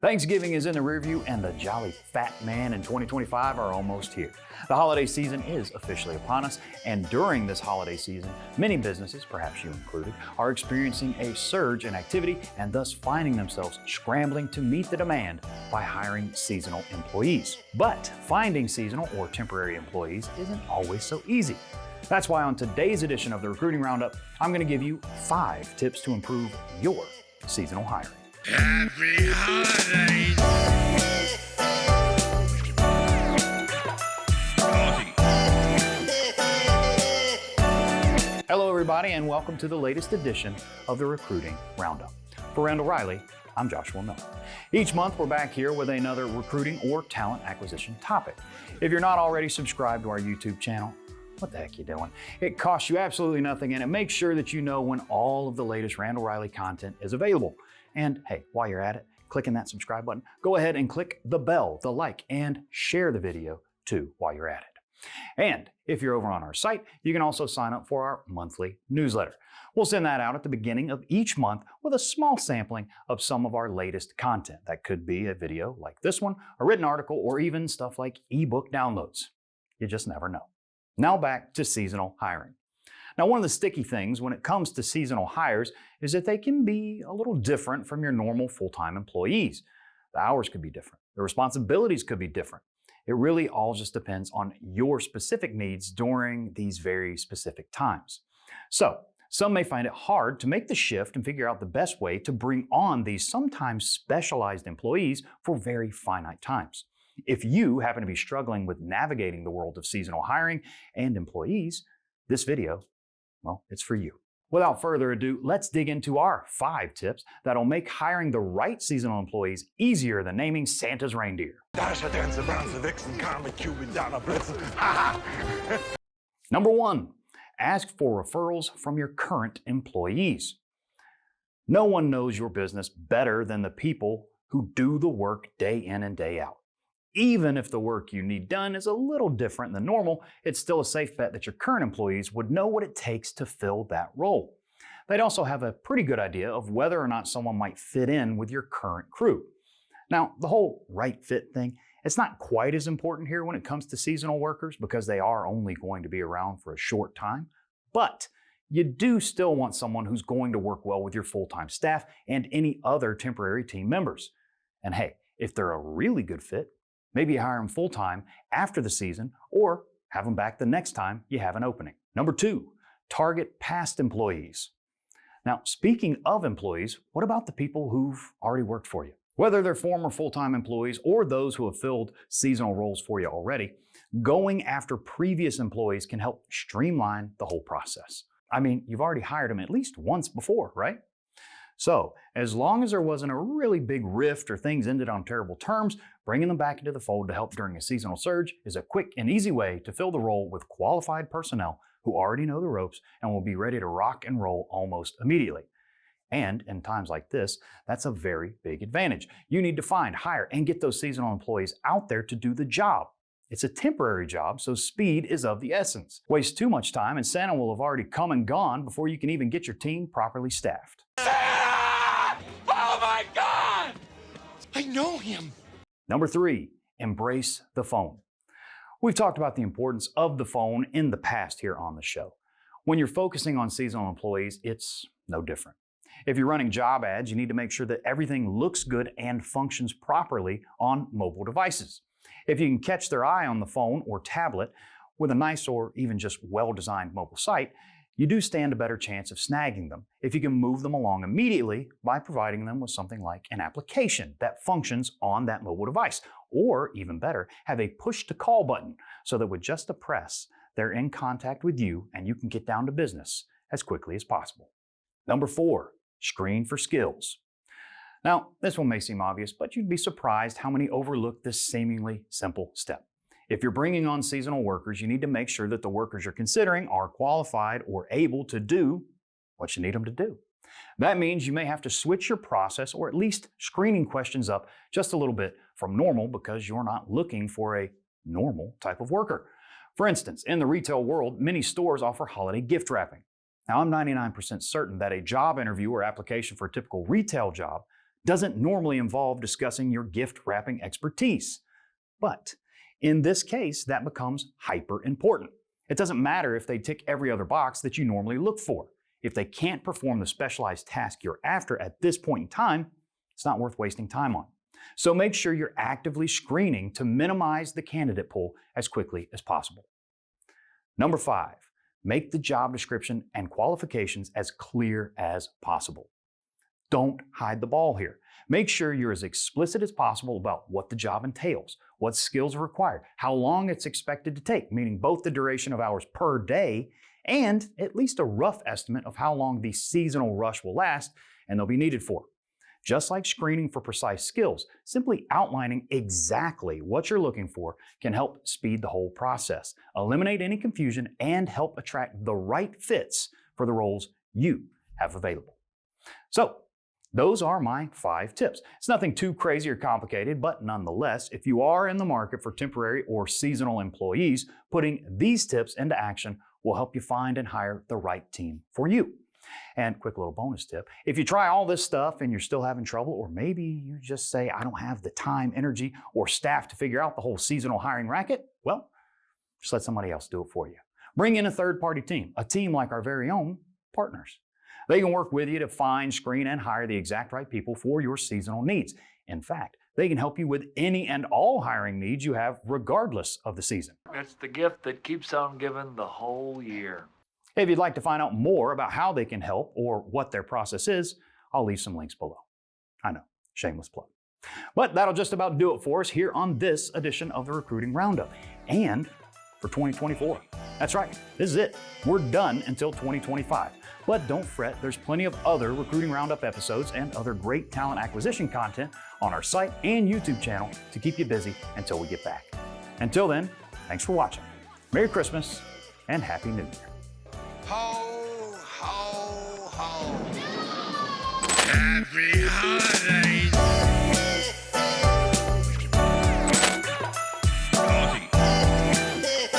Thanksgiving is in the rearview and the jolly fat man in 2025 are almost here. The holiday season is officially upon us, and during this holiday season, many businesses, perhaps you included, are experiencing a surge in activity and thus finding themselves scrambling to meet the demand by hiring seasonal employees. But finding seasonal or temporary employees isn't always so easy. That's why on today's edition of the Recruiting Roundup, I'm going to give you 5 tips to improve your seasonal hiring. Happy holidays! Hello, everybody, and welcome to the latest edition of the Recruiting Roundup. For Randall Reilly, I'm Joshua Miller. Each month, we're back here with another recruiting or talent acquisition topic. If you're not already subscribed to our YouTube channel, what the heck you doing? It costs you absolutely nothing, and it makes sure that you know when all of the latest Randall Reilly content is available. And hey, while you're at it, clicking that subscribe button, go ahead and click the bell, the like, and share the video too while you're at it. And if you're over on our site, you can also sign up for our monthly newsletter. We'll send that out at the beginning of each month with a small sampling of some of our latest content. That could be a video like this one, a written article, or even stuff like ebook downloads. You just never know. Now back to seasonal hiring. Now, one of the sticky things when it comes to seasonal hires is that they can be a little different from your normal full-time employees. The hours could be different. The responsibilities could be different. It really all just depends on your specific needs during these very specific times. So, some may find it hard to make the shift and figure out the best way to bring on these sometimes specialized employees for very finite times. If you happen to be struggling with navigating the world of seasonal hiring and employees, this video, well, it's for you. Without further ado, let's dig into our 5 tips that'll make hiring the right seasonal employees easier than naming Santa's reindeer. Number 1, ask for referrals from your current employees. No one knows your business better than the people who do the work day in and day out. Even if the work you need done is a little different than normal, it's still a safe bet that your current employees would know what it takes to fill that role. They'd also have a pretty good idea of whether or not someone might fit in with your current crew. Now, the whole right fit thing, it's not quite as important here when it comes to seasonal workers because they are only going to be around for a short time, but you do still want someone who's going to work well with your full-time staff and any other temporary team members. And hey, if they're a really good fit, maybe you hire them full-time after the season or have them back the next time you have an opening. Number 2, target past employees. Now, speaking of employees, what about the people who've already worked for you? Whether they're former full-time employees or those who have filled seasonal roles for you already, going after previous employees can help streamline the whole process. I mean, you've already hired them at least once before, right? So, as long as there wasn't a really big rift or things ended on terrible terms, bringing them back into the fold to help during a seasonal surge is a quick and easy way to fill the role with qualified personnel who already know the ropes and will be ready to rock and roll almost immediately. And in times like this, that's a very big advantage. You need to find, hire, and get those seasonal employees out there to do the job. It's a temporary job, so speed is of the essence. Waste too much time and Santa will have already come and gone before you can even get your team properly staffed. Oh my God! I know him! Number 3, embrace the phone. We've talked about the importance of the phone in the past here on the show. When you're focusing on seasonal employees, it's no different. If you're running job ads, you need to make sure that everything looks good and functions properly on mobile devices. If you can catch their eye on the phone or tablet with a nice or even just well-designed mobile site, you do stand a better chance of snagging them if you can move them along immediately by providing them with something like an application that functions on that mobile device. Or even better, have a push-to-call button so that with just a press, they're in contact with you and you can get down to business as quickly as possible. Number 4, screen for skills. Now, this one may seem obvious, but you'd be surprised how many overlook this seemingly simple step. If you're bringing on seasonal workers, you need to make sure that the workers you're considering are qualified or able to do what you need them to do. That means you may have to switch your process or at least screening questions up just a little bit from normal because you're not looking for a normal type of worker. For instance, in the retail world, many stores offer holiday gift wrapping. Now, I'm 99% certain that a job interview or application for a typical retail job doesn't normally involve discussing your gift wrapping expertise. But in this case, that becomes hyper important. It doesn't matter if they tick every other box that you normally look for. If they can't perform the specialized task you're after at this point in time, it's not worth wasting time on. So make sure you're actively screening to minimize the candidate pool as quickly as possible. Number 5, make the job description and qualifications as clear as possible. Don't hide the ball here. Make sure you're as explicit as possible about what the job entails, what skills are required, how long it's expected to take, meaning both the duration of hours per day and at least a rough estimate of how long the seasonal rush will last and they'll be needed for. Just like screening for precise skills, simply outlining exactly what you're looking for can help speed the whole process, eliminate any confusion, and help attract the right fits for the roles you have available. So, those are my 5 tips. It's nothing too crazy or complicated, but nonetheless, if you are in the market for temporary or seasonal employees, putting these tips into action will help you find and hire the right team for you. And quick little bonus tip, if you try all this stuff and you're still having trouble, or maybe you just say, I don't have the time, energy, or staff to figure out the whole seasonal hiring racket, well, just let somebody else do it for you. Bring in a third-party team, a team like our very own partners. They can work with you to find, screen, and hire the exact right people for your seasonal needs. In fact, they can help you with any and all hiring needs you have regardless of the season. It's the gift that keeps on giving the whole year. If you'd like to find out more about how they can help or what their process is, I'll leave some links below. I know, shameless plug. But that'll just about do it for us here on this edition of the Recruiting Roundup. And for 2024. That's right, this is it. We're done until 2025. But don't fret, there's plenty of other Recruiting Roundup episodes and other great talent acquisition content on our site and YouTube channel to keep you busy until we get back. Until then, thanks for watching. Merry Christmas and Happy New Year. Ho, ho, ho. Happy